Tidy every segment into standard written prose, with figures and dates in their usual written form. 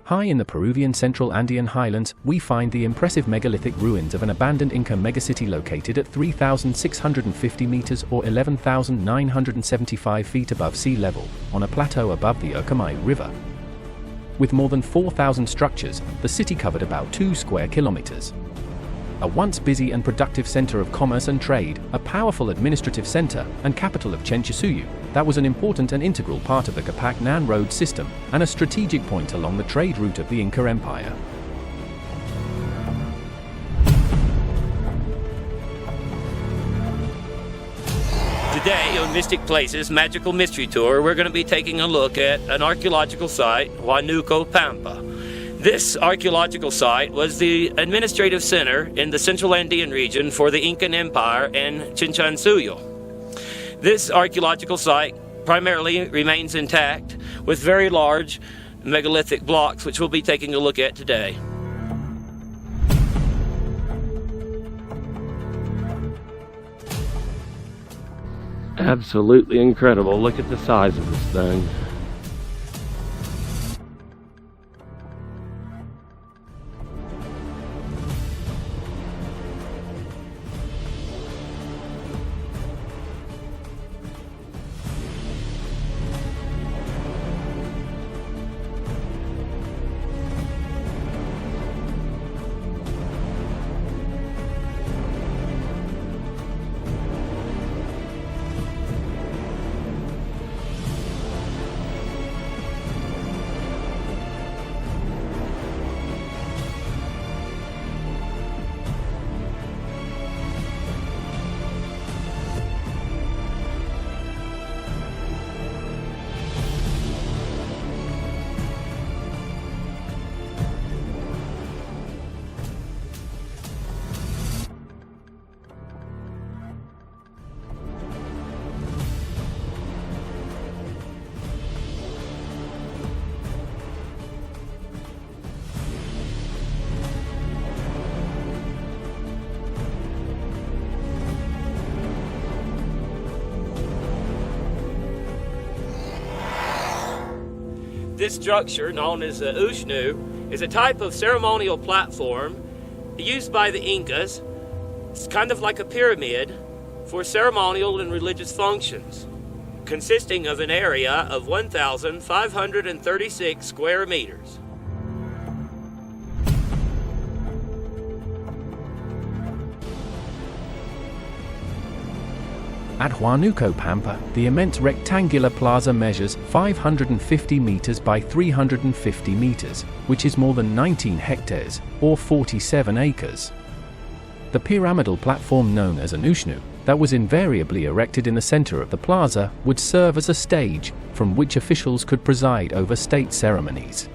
High in the Peruvian central Andean highlands, we find the impressive megalithic ruins of an abandoned Inca megacity located at 3,650 meters or 11,975 feet above sea level, on a plateau above the Urqumayu River. With more than 4,000 structures, the city covered about 2 square kilometers. A once busy and productive center of commerce and trade, a powerful administrative center, and capital of Chenchisuyu, that was an important and integral part of the Qhapaq Ñan road system, and a strategic point along the trade route of the Inca Empire. Today on Mystic Places Magical Mystery Tour, we're going to be taking a look at an archaeological site, Huánuco Pampa. This archaeological site was the administrative center in the central Andean region for the Incan Empire and Chinchonsuyo. This archaeological site primarily remains intact with very large megalithic blocks, which we'll be taking a look at today. Absolutely incredible. Look at the size of this thing. This structure, known as the Ushnu, is a type of ceremonial platform used by the Incas. It's kind of like a pyramid for ceremonial and religious functions, consisting of an area of 1,536 square meters. At Huánuco Pampa, the immense rectangular plaza measures 550 meters by 350 meters, which is more than 19 hectares, or 47 acres. The pyramidal platform known as an Ushnu, that was invariably erected in the center of the plaza, would serve as a stage from which officials could preside over state ceremonies.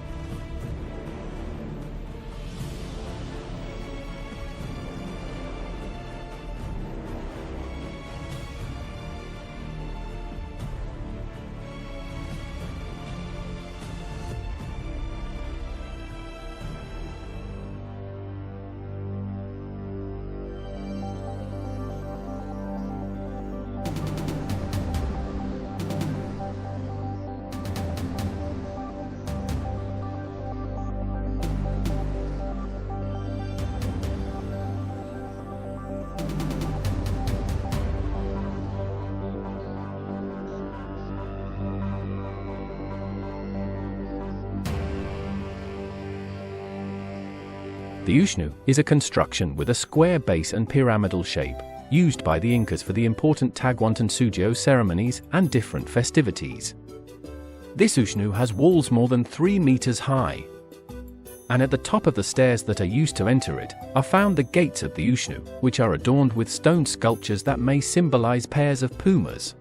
The Ushnu is a construction with a square base and pyramidal shape, used by the Incas for the important Tahuantinsuyo ceremonies and different festivities. This Ushnu has walls more than 3 meters high. And at the top of the stairs that are used to enter it, are found the gates of the Ushnu, which are adorned with stone sculptures that may symbolize pairs of pumas.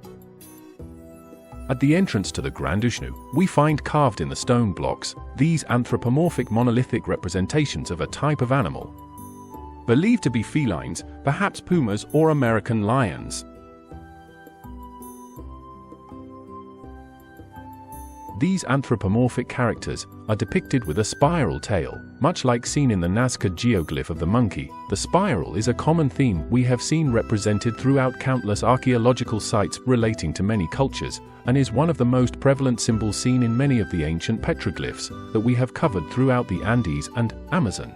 At the entrance to the Grand Ushnu, we find carved in the stone blocks these anthropomorphic monolithic representations of a type of animal, believed to be felines, perhaps pumas or American lions. These anthropomorphic characters are depicted with a spiral tail, much like seen in the Nazca geoglyph of the monkey. The spiral is a common theme we have seen represented throughout countless archaeological sites relating to many cultures, and is one of the most prevalent symbols seen in many of the ancient petroglyphs that we have covered throughout the Andes and Amazon.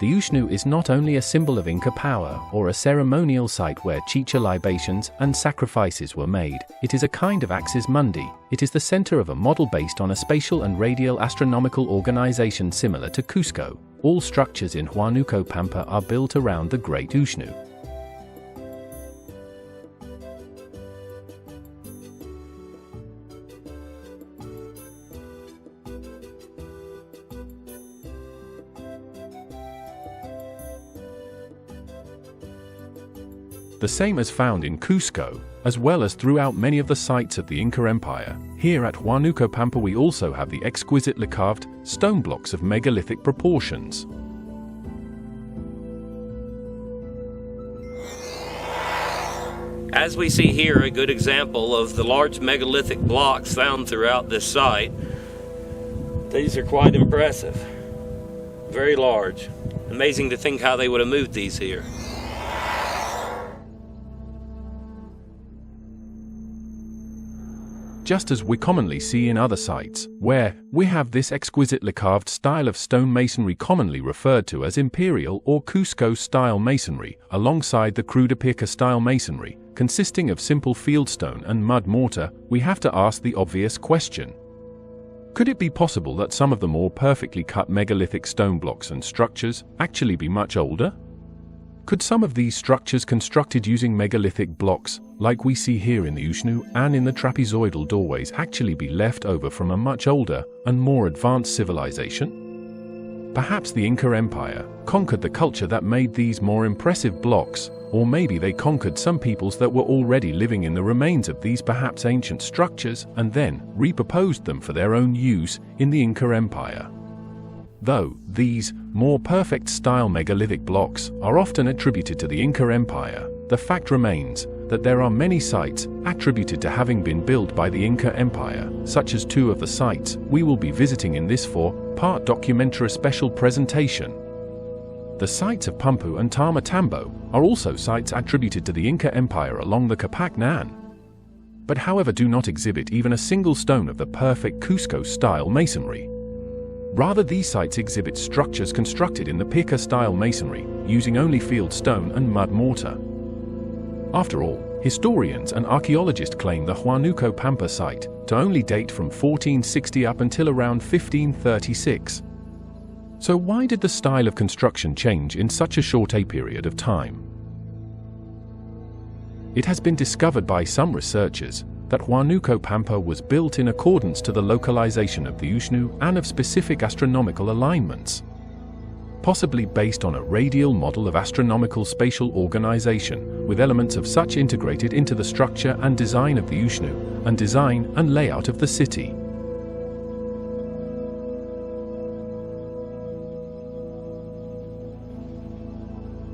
The Ushnu is not only a symbol of Inca power or a ceremonial site where chicha libations and sacrifices were made, it is a kind of axis mundi. It is the center of a model based on a spatial and radial astronomical organization similar to Cusco. All structures in Huánuco Pampa are built around the Great Ushnu. The same as found in Cusco, as well as throughout many of the sites of the Inca Empire. Here at Huánuco Pampa we also have the exquisitely carved stone blocks of megalithic proportions. As we see here, a good example of the large megalithic blocks found throughout this site. These are quite impressive. Very large. Amazing to think how they would have moved these here. Just as we commonly see in other sites, where we have this exquisitely carved style of stone masonry commonly referred to as imperial or Cusco-style masonry, alongside the crude Qhapaq-style masonry, consisting of simple fieldstone and mud mortar, we have to ask the obvious question. Could it be possible that some of the more perfectly cut megalithic stone blocks and structures actually be much older? Could some of these structures constructed using megalithic blocks, like we see here in the Ushnu and in the trapezoidal doorways, actually be left over from a much older and more advanced civilization? Perhaps the Inca Empire conquered the culture that made these more impressive blocks, or maybe they conquered some peoples that were already living in the remains of these perhaps ancient structures and then repurposed them for their own use in the Inca Empire. Though these more perfect style megalithic blocks are often attributed to the Inca Empire, the fact remains that there are many sites attributed to having been built by the Inca Empire, such as two of the sites we will be visiting in this 4-part documentary special presentation. The sites of Pumpu and Tama-Tambo are also sites attributed to the Inca Empire along the Qhapaq Ñan, but however do not exhibit even a single stone of the perfect Cusco-style masonry. Rather, these sites exhibit structures constructed in the Qhapaq-style masonry, using only field stone and mud mortar. After all, historians and archaeologists claim the Huánuco Pampa site to only date from 1460 up until around 1536. So why did the style of construction change in such a short period of time? It has been discovered by some researchers that Huánuco Pampa was built in accordance to the localization of the Ushnu and of specific astronomical alignments, possibly based on a radial model of astronomical spatial organization, with elements of such integrated into the structure and design of the Ushnu, and design and layout of the city.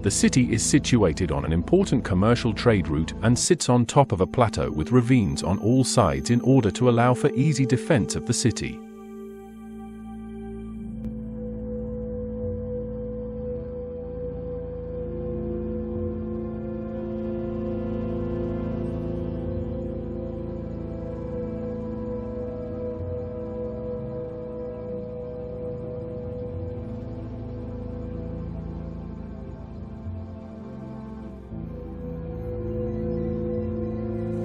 The city is situated on an important commercial trade route and sits on top of a plateau with ravines on all sides in order to allow for easy defense of the city.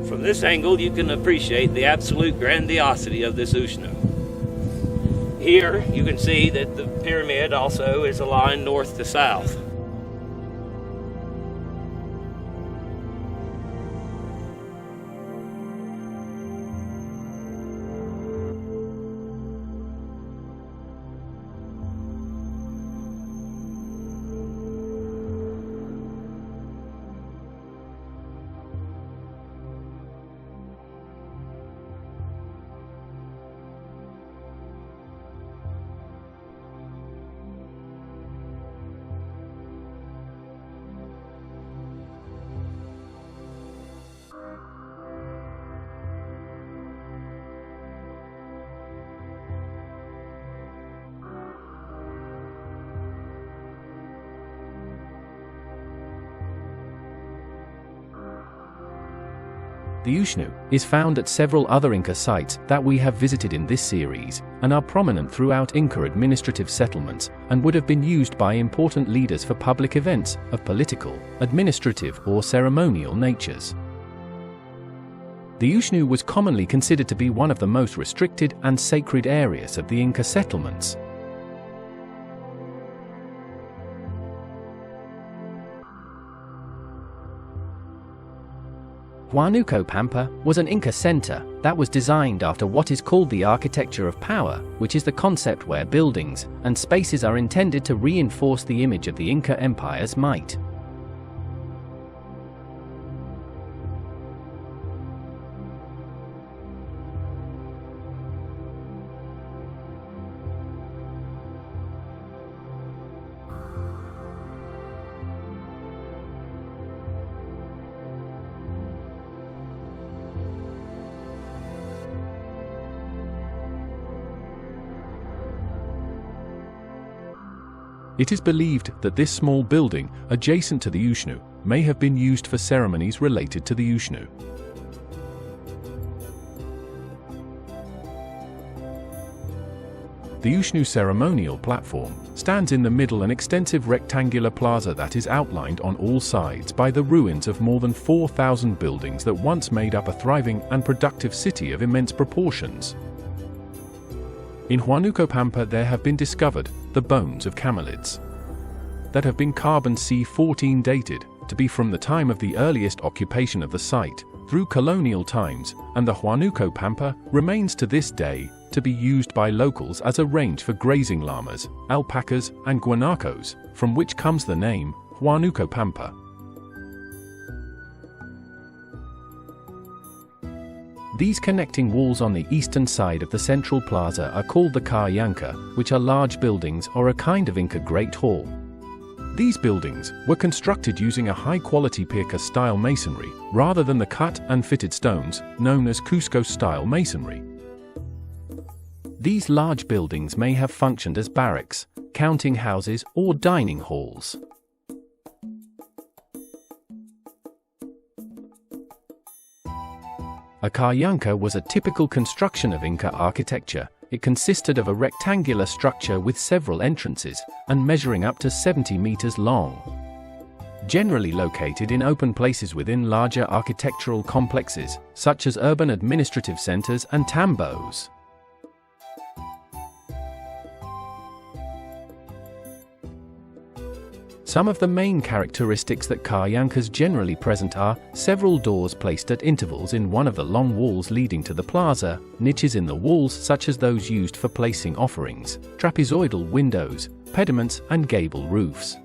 From this angle, you can appreciate the absolute grandiosity of this Ushnu. Here, you can see that the pyramid also is aligned north to south. The Ushnu is found at several other Inca sites that we have visited in this series, and are prominent throughout Inca administrative settlements, and would have been used by important leaders for public events of political, administrative, or ceremonial natures. The Ushnu was commonly considered to be one of the most restricted and sacred areas of the Inca settlements. Huánuco Pampa was an Inca center that was designed after what is called the architecture of power, which is the concept where buildings and spaces are intended to reinforce the image of the Inca Empire's might. It is believed that this small building, adjacent to the Ushnu, may have been used for ceremonies related to the Ushnu. The Ushnu ceremonial platform stands in the middle, an extensive rectangular plaza that is outlined on all sides by the ruins of more than 4,000 buildings that once made up a thriving and productive city of immense proportions. In Huánuco Pampa there have been discovered the bones of camelids that have been carbon C14 dated to be from the time of the earliest occupation of the site through colonial times, and the Huánuco Pampa remains to this day to be used by locals as a range for grazing llamas, alpacas, and guanacos, from which comes the name Huánuco Pampa. These connecting walls on the eastern side of the central plaza are called the Qhapaq, which are large buildings or a kind of Inca Great Hall. These buildings were constructed using a high-quality pirca-style masonry, rather than the cut and fitted stones, known as Cusco-style masonry. These large buildings may have functioned as barracks, counting houses, or dining halls. A Qhapaq was a typical construction of Inca architecture. It consisted of a rectangular structure with several entrances, and measuring up to 70 meters long. Generally located in open places within larger architectural complexes, such as urban administrative centers and tambos. Some of the main characteristics that Qhapaqs generally present are several doors placed at intervals in one of the long walls leading to the plaza, niches in the walls such as those used for placing offerings, trapezoidal windows, pediments, and gable roofs.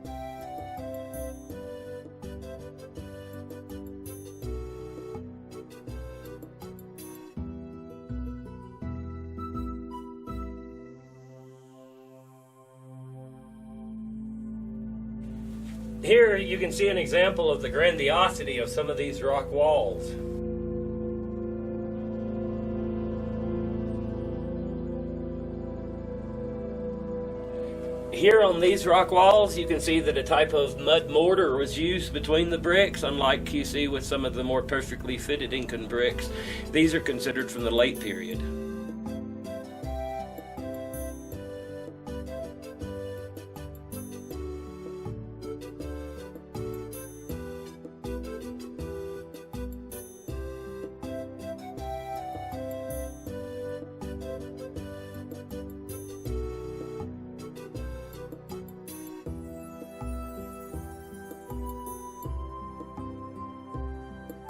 Here you can see an example of the grandiosity of some of these rock walls. Here on these rock walls you can see that a type of mud mortar was used between the bricks, unlike you see with some of the more perfectly fitted Incan bricks. These are considered from the late period.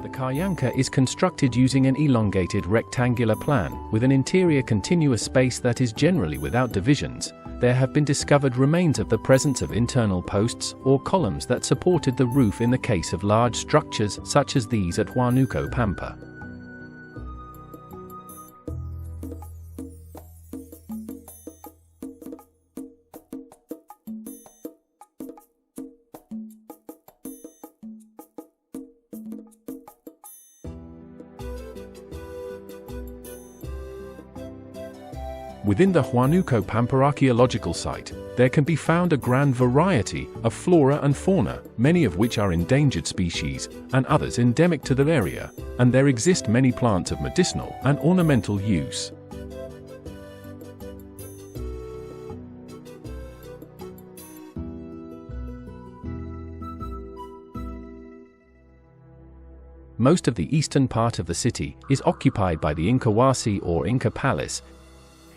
The Qhapaq is constructed using an elongated rectangular plan, with an interior continuous space that is generally without divisions. There have been discovered remains of the presence of internal posts or columns that supported the roof in the case of large structures such as these at Huánuco Pampa. Within the Huánuco Pampa Archaeological Site, there can be found a grand variety of flora and fauna, many of which are endangered species, and others endemic to the area, and there exist many plants of medicinal and ornamental use. Most of the eastern part of the city is occupied by the Inca Wasi or Inca Palace.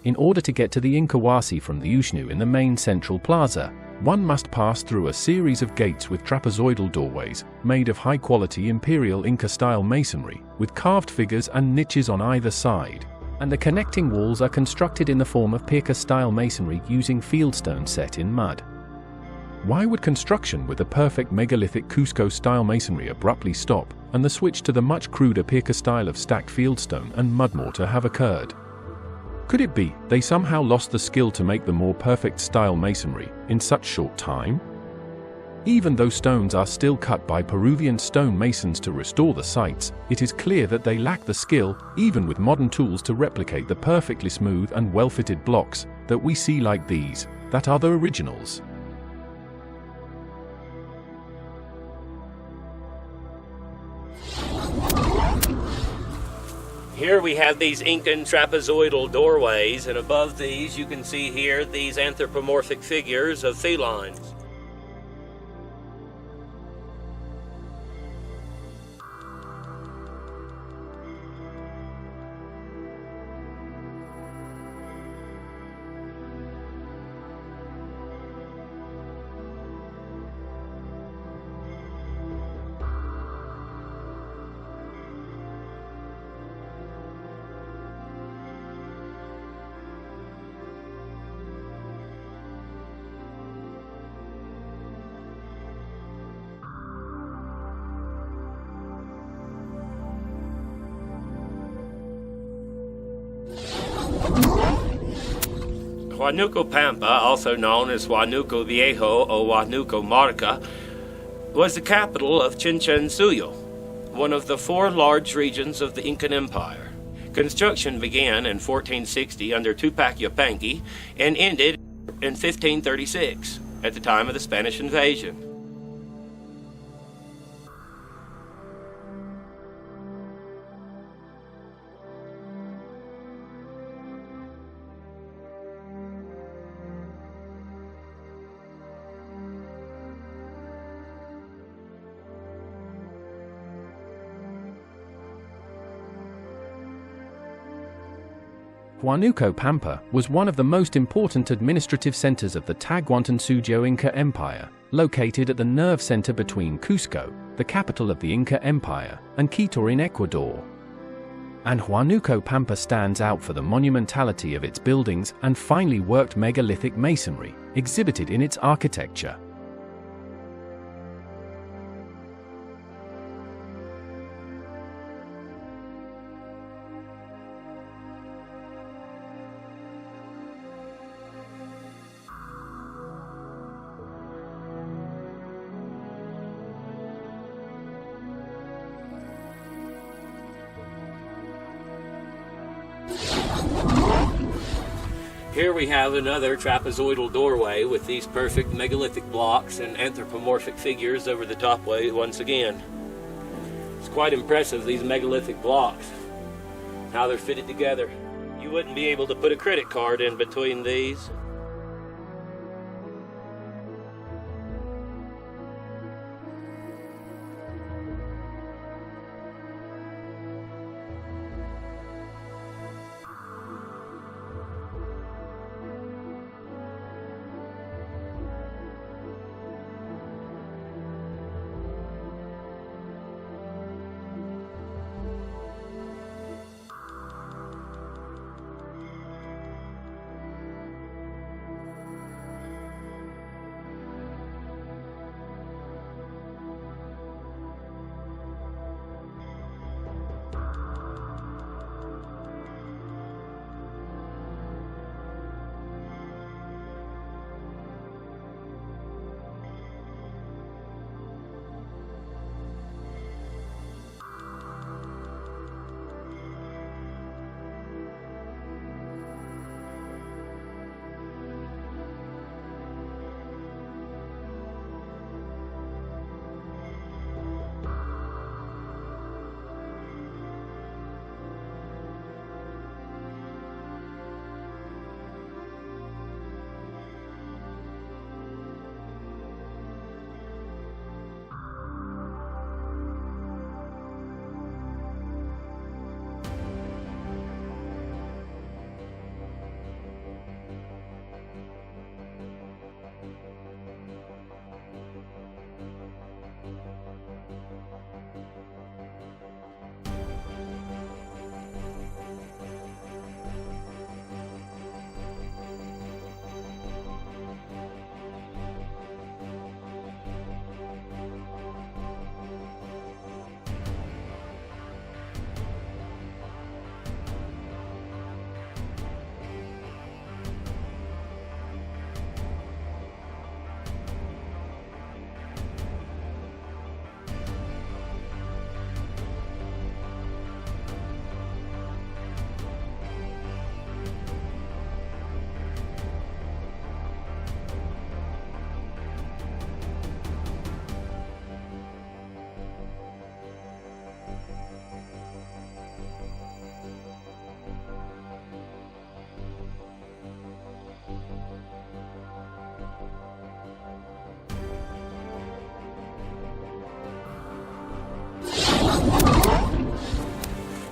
In order to get to the Inca Wasi from the Ushnu in the main central plaza, one must pass through a series of gates with trapezoidal doorways, made of high-quality imperial Inca-style masonry, with carved figures and niches on either side. And the connecting walls are constructed in the form of Pirca-style masonry using fieldstone set in mud. Why would construction with the perfect megalithic Cusco-style masonry abruptly stop, and the switch to the much cruder Pirca style of stacked fieldstone and mud mortar have occurred? Could it be they somehow lost the skill to make the more perfect style masonry in such short time? Even though stones are still cut by Peruvian stone masons to restore the sites, it is clear that they lack the skill, even with modern tools, to replicate the perfectly smooth and well-fitted blocks that we see like these, that are the originals. Here we have these Incan trapezoidal doorways, and above these you can see here these anthropomorphic figures of felines. Huánuco Pampa, also known as Huánuco Viejo or Huánuco Marca, was the capital of Chinchonsuyo, one of the 4 large regions of the Incan Empire. Construction began in 1460 under Qhapaq Ñan and ended in 1536, at the time of the Spanish invasion. Huánuco Pampa was one of the most important administrative centers of the Tahuantinsuyo Inca Empire, located at the nerve center between Cusco, the capital of the Inca Empire, and Quito in Ecuador. And Huánuco Pampa stands out for the monumentality of its buildings and finely worked megalithic masonry, exhibited in its architecture. Here we have another trapezoidal doorway with these perfect megalithic blocks and anthropomorphic figures over the top way once again. It's quite impressive, these megalithic blocks, how they're fitted together. You wouldn't be able to put a credit card in between these.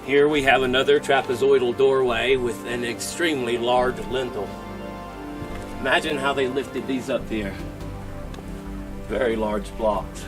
Here we have another trapezoidal doorway with an extremely large lintel. Imagine how they lifted these up here. Very large blocks.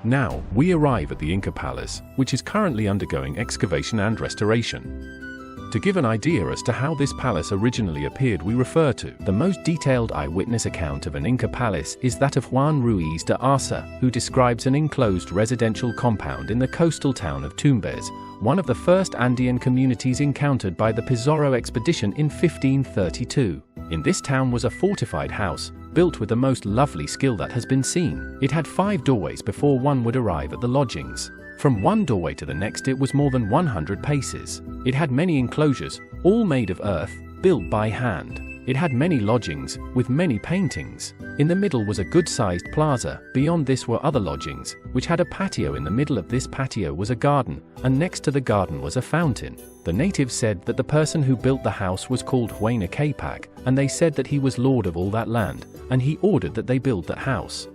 Now, we arrive at the Inca Palace, which is currently undergoing excavation and restoration. To give an idea as to how this palace originally appeared, we refer to the most detailed eyewitness account of an Inca palace is that of Juan Ruiz de Arce, who describes an enclosed residential compound in the coastal town of Tumbes, one of the first Andean communities encountered by the Pizarro expedition in 1532. In this town was a fortified house, built with the most lovely skill that has been seen. It had 5 doorways before one would arrive at the lodgings. From one doorway to the next it was more than 100 paces. It had many enclosures, all made of earth, built by hand. It had many lodgings, with many paintings. In the middle was a good-sized plaza. Beyond this were other lodgings, which had a patio. In the middle of this patio was a garden, and next to the garden was a fountain. The natives said that the person who built the house was called Huánuco Qhapaq, and they said that he was lord of all that land, and he ordered that they build that house.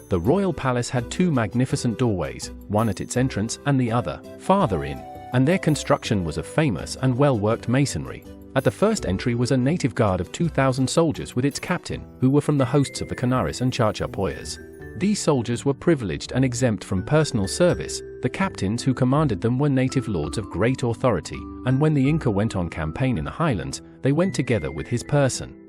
The royal palace had 2 magnificent doorways, one at its entrance and the other farther in, and their construction was of famous and well-worked masonry. At the first entry was a native guard of 2,000 soldiers with its captain, who were from the hosts of the Canaris and Chachapoyas. These soldiers were privileged and exempt from personal service. The captains who commanded them were native lords of great authority, and when the Inca went on campaign in the highlands, they went together with his person.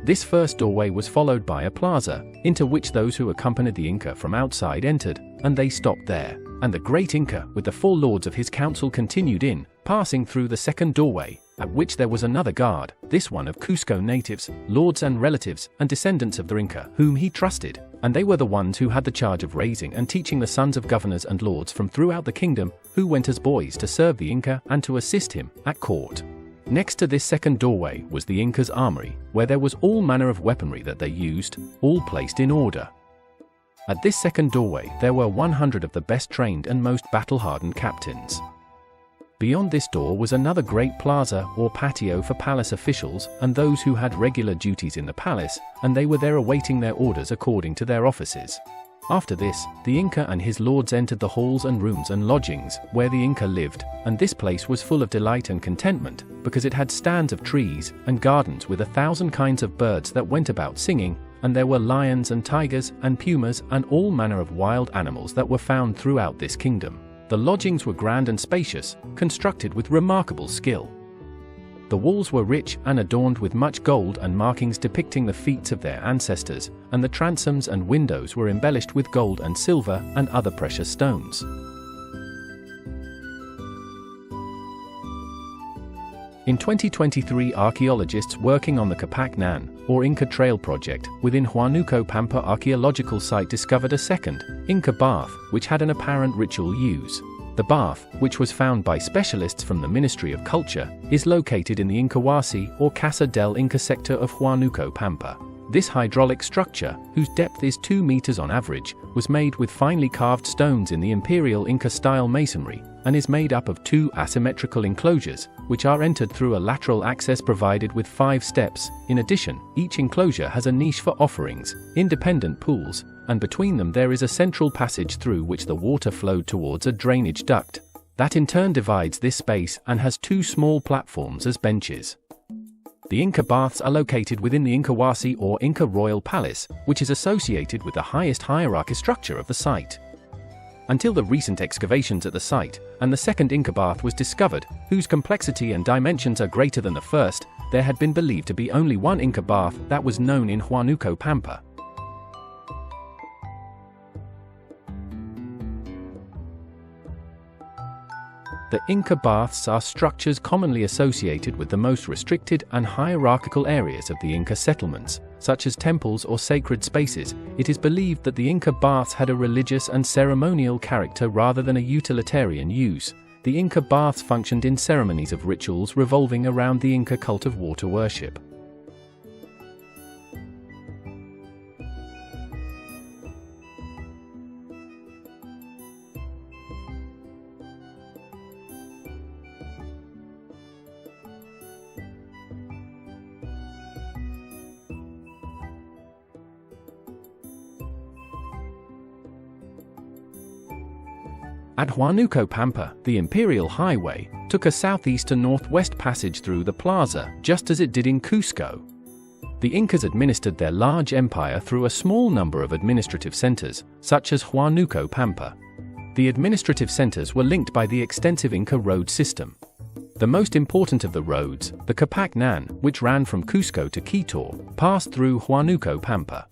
This first doorway was followed by a plaza, into which those who accompanied the Inca from outside entered, and they stopped there. And the great Inca, with the 4 lords of his council, continued in, passing through the second doorway, at which there was another guard, this one of Cusco natives, lords and relatives, and descendants of the Inca, whom he trusted, and they were the ones who had the charge of raising and teaching the sons of governors and lords from throughout the kingdom, who went as boys to serve the Inca and to assist him at court. Next to this second doorway was the Inca's armory, where there was all manner of weaponry that they used, all placed in order. At this second doorway there were 100 of the best trained and most battle-hardened captains. Beyond this door was another great plaza or patio for palace officials and those who had regular duties in the palace, and they were there awaiting their orders according to their offices. After this, the Inca and his lords entered the halls and rooms and lodgings where the Inca lived, and this place was full of delight and contentment, because it had stands of trees and gardens with 1,000 kinds of birds that went about singing, and there were lions and tigers and pumas and all manner of wild animals that were found throughout this kingdom. The lodgings were grand and spacious, constructed with remarkable skill. The walls were rich and adorned with much gold and markings depicting the feats of their ancestors, and the transoms and windows were embellished with gold and silver and other precious stones. In 2023, archaeologists working on the Qhapaq Ñan, or Inca Trail project, within Huánuco Pampa Archaeological Site discovered a second, Inca bath, which had an apparent ritual use. The bath, which was found by specialists from the Ministry of Culture, is located in the Incahuasi or Casa del Inca sector of Huánuco Pampa. This hydraulic structure, whose depth is 2 meters on average, was made with finely carved stones in the imperial Inca-style masonry, and is made up of 2 asymmetrical enclosures, which are entered through a lateral access provided with 5 steps. In addition, each enclosure has a niche for offerings, independent pools, and between them there is a central passage through which the water flowed towards a drainage duct, that in turn divides this space and has 2 small platforms as benches. The Inca baths are located within the Incahuasi or Inca Royal Palace, which is associated with the highest hierarchy structure of the site. Until the recent excavations at the site, and the second Inca bath was discovered, whose complexity and dimensions are greater than the first, there had been believed to be only one Inca bath that was known in Huánuco Pampa. The Inca baths are structures commonly associated with the most restricted and hierarchical areas of the Inca settlements, such as temples or sacred spaces. It is believed that the Inca baths had a religious and ceremonial character rather than a utilitarian use. The Inca baths functioned in ceremonies of rituals revolving around the Inca cult of water worship. At Huánuco Pampa, the Imperial Highway took a southeast to northwest passage through the plaza, just as it did in Cusco. The Incas administered their large empire through a small number of administrative centers, such as Huánuco Pampa. The administrative centers were linked by the extensive Inca Road system. The most important of the roads, the Qhapaq Ñan, which ran from Cusco to Quito, passed through Huánuco Pampa.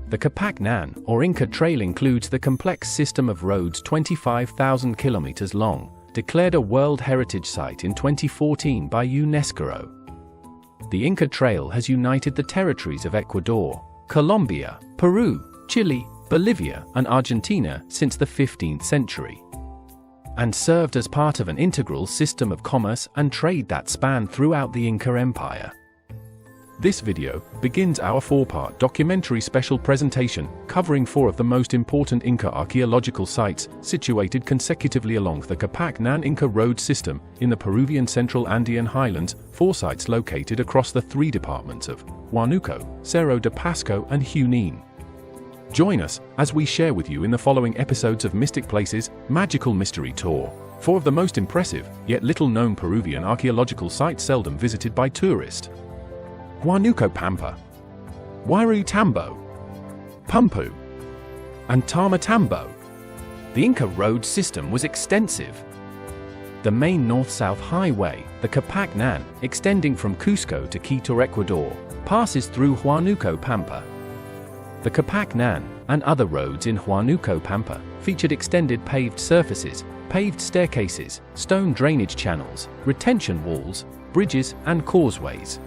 The Qhapaq Ñan, or Inca Trail, includes the complex system of roads 25,000 kilometers long, declared a World Heritage Site in 2014 by UNESCO. The Inca Trail has united the territories of Ecuador, Colombia, Peru, Chile, Bolivia, and Argentina since the 15th century, and served as part of an integral system of commerce and trade that spanned throughout the Inca Empire. This video begins our 4-part documentary special presentation covering 4 of the most important Inca archaeological sites situated consecutively along the Qhapaq Ñan Inca Road system in the Peruvian Central Andean highlands, 4 sites located across the 3 departments of Huánuco, Cerro de Pasco, and Junín. Join us as we share with you in the following episodes of Mystic Places Magical Mystery Tour 4 of the most impressive, yet little-known Peruvian archaeological sites seldom visited by tourists. Huánuco Pampa, Huayratambo, Pumpu, and Tamatambo. The Inca Road system was extensive. The main north-south highway, the Qhapaq Ñan, extending from Cusco to Quito, Ecuador, passes through Huánuco Pampa. The Qhapaq Ñan and other roads in Huánuco Pampa featured extended paved surfaces, paved staircases, stone drainage channels, retention walls, bridges, and causeways.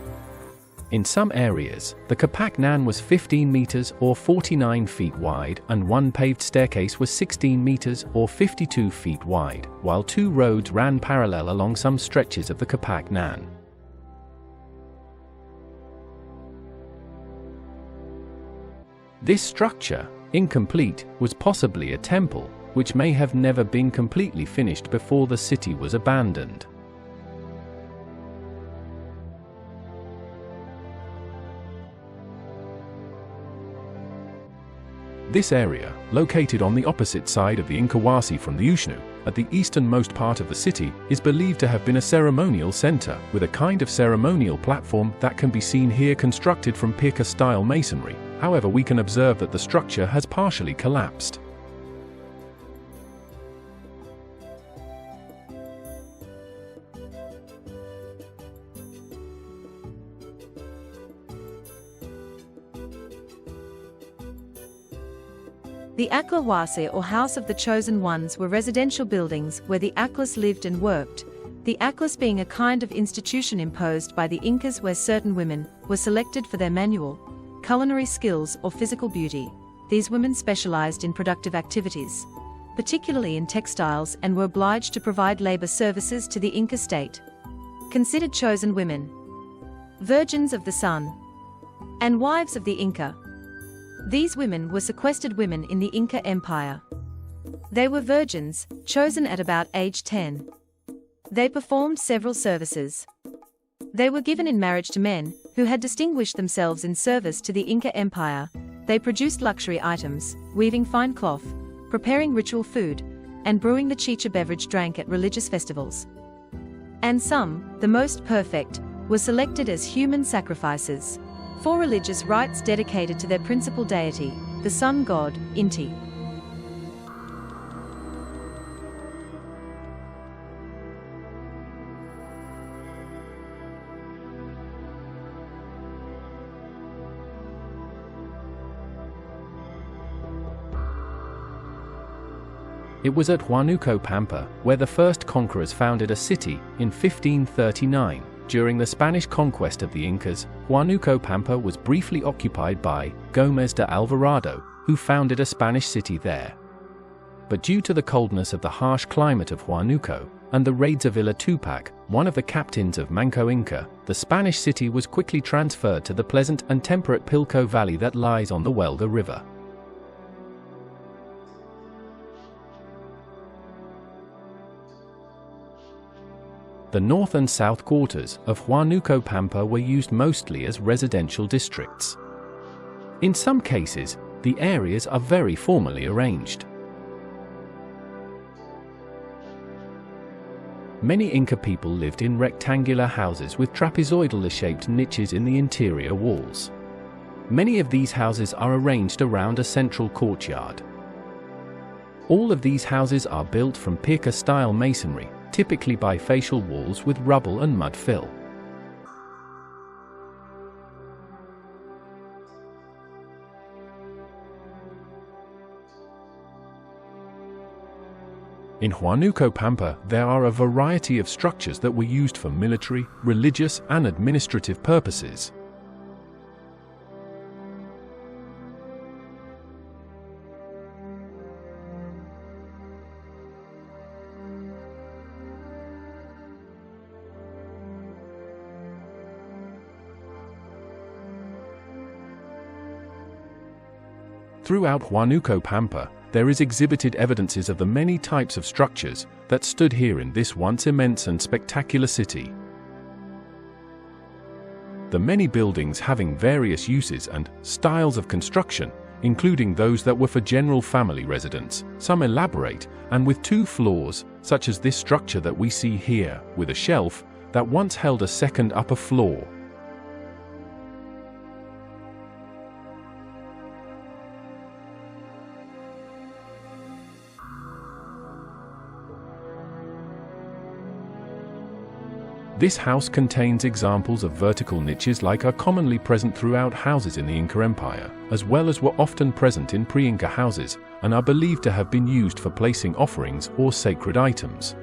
In some areas, the Qhapaq Ñan was 15 meters or 49 feet wide, and one paved staircase was 16 meters or 52 feet wide, while 2 roads ran parallel along some stretches of the Qhapaq Ñan. This structure, incomplete, was possibly a temple, which may have never been completely finished before the city was abandoned. This area, located on the opposite side of the Incahuasi from the Ushnu, at the easternmost part of the city, is believed to have been a ceremonial center, with a kind of ceremonial platform that can be seen here constructed from Pirca-style masonry. However, we can observe that the structure has partially collapsed. The Aquahuasi, or House of the Chosen Ones, were residential buildings where the Aquas lived and worked, the Aquas being a kind of institution imposed by the Incas where certain women were selected for their manual, culinary skills or physical beauty. These women specialized in productive activities, particularly in textiles, and were obliged to provide labor services to the Inca state. Considered chosen women, virgins of the sun, and wives of the Inca. These women were sequestered women in the Inca Empire. They were virgins, chosen at about age 10. They performed several services. They were given in marriage to men who had distinguished themselves in service to the Inca Empire. They produced luxury items, weaving fine cloth, preparing ritual food, and brewing the chicha beverage drank at religious festivals. And some, the most perfect, were selected as human sacrifices for religious rites dedicated to their principal deity, the sun god, Inti. It was at Huánuco Pampa where the first conquerors founded a city in 1539. During the Spanish conquest of the Incas, Huánuco Pampa was briefly occupied by Gómez de Alvarado, who founded a Spanish city there. But due to the coldness of the harsh climate of Huánuco and the raids of Illa Tupac, one of the captains of Manco Inca, the Spanish city was quickly transferred to the pleasant and temperate Pilco Valley that lies on the Huelga River. The north and south quarters of Huánuco Pampa were used mostly as residential districts. In some cases, the areas are very formally arranged. Many Inca people lived in rectangular houses with trapezoidal-shaped niches in the interior walls. Many of these houses are arranged around a central courtyard. All of these houses are built from Pirca-style masonry, typically bifacial walls with rubble and mud fill. In Huánuco Pampa, there are a variety of structures that were used for military, religious, and administrative purposes. Throughout Huánuco Pampa, there is exhibited evidences of the many types of structures that stood here in this once immense and spectacular city. The many buildings having various uses and styles of construction, including those that were for general family residence, some elaborate, and with 2 floors, such as this structure that we see here, with a shelf that once held a second upper floor. This house contains examples of vertical niches like are commonly present throughout houses in the Inca Empire, as well as were often present in pre-Inca houses, and are believed to have been used for placing offerings or sacred items.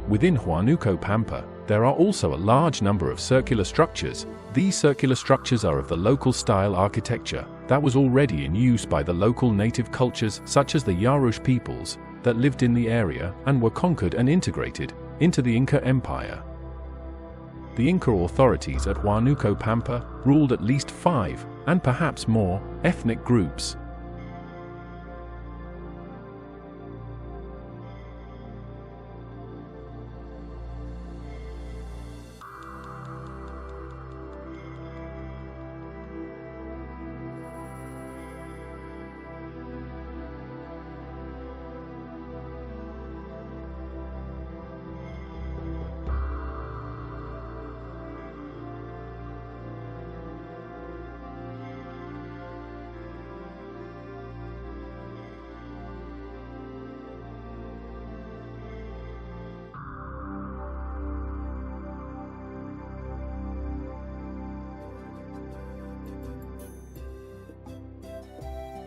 Within Huánuco Pampa, there are also a large number of circular structures. These circular structures are of the local style architecture that was already in use by the local native cultures such as the Yarush peoples that lived in the area and were conquered and integrated into the Inca Empire. The Inca authorities at Huánuco Pampa ruled at least 5, and perhaps more, ethnic groups.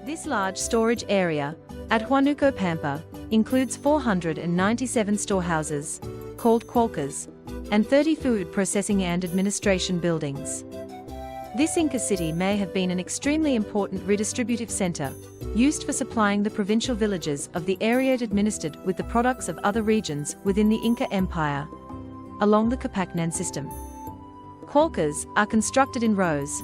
This large storage area at Huánuco Pampa includes 497 storehouses, called Qhapaq, and 30 food processing and administration buildings. This Inca city may have been an extremely important redistributive center, used for supplying the provincial villages of the area administered with the products of other regions within the Inca Empire, along the Qhapaq Ñan system. Qhapaq are constructed in rows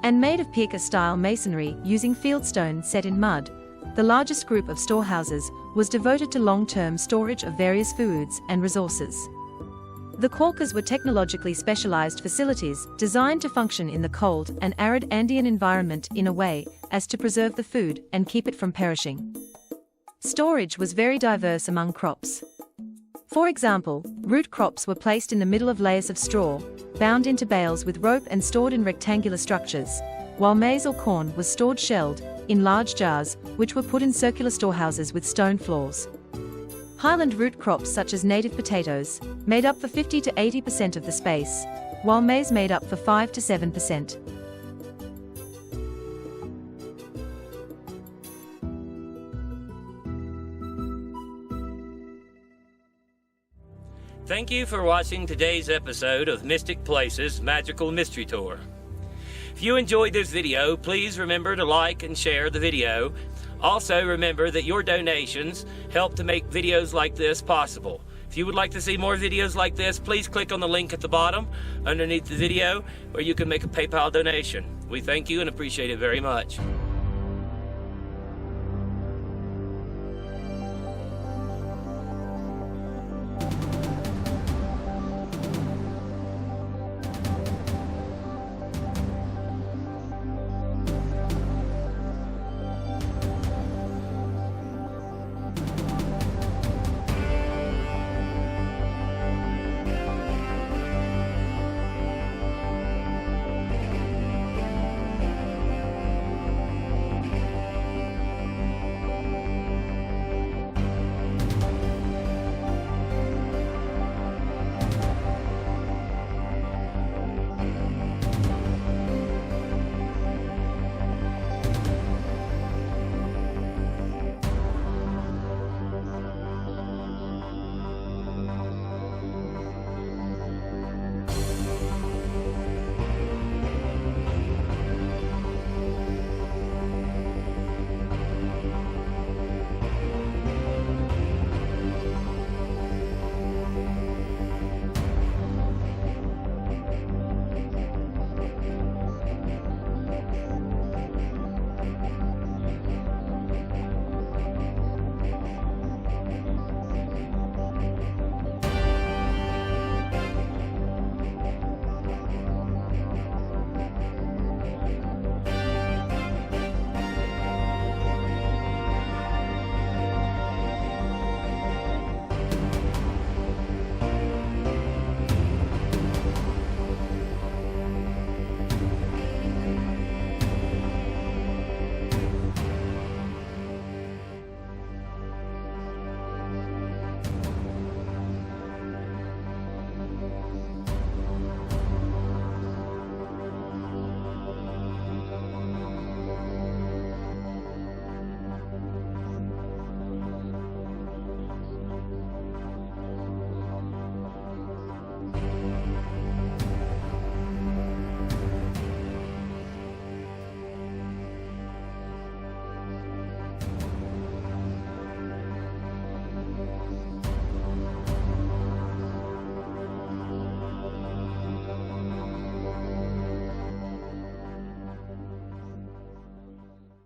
and made of Pirca-style masonry using fieldstone set in mud. The largest group of storehouses was devoted to long-term storage of various foods and resources. The Qhapaq were technologically specialized facilities designed to function in the cold and arid Andean environment in a way as to preserve the food and keep it from perishing. Storage was very diverse among crops. For example, root crops were placed in the middle of layers of straw, bound into bales with rope and stored in rectangular structures, while maize or corn was stored shelled in large jars, which were put in circular storehouses with stone floors. Highland root crops such as native potatoes made up for 50 to 80% of the space, while maize made up for 5 to 7%. Thank you for watching today's episode of Mystic Places Magical Mystery Tour. If you enjoyed this video, please remember to like and share the video. Also, remember that your donations help to make videos like this possible. If you would like to see more videos like this, please click on the link at the bottom underneath the video where you can make a PayPal donation. We thank you and appreciate it very much.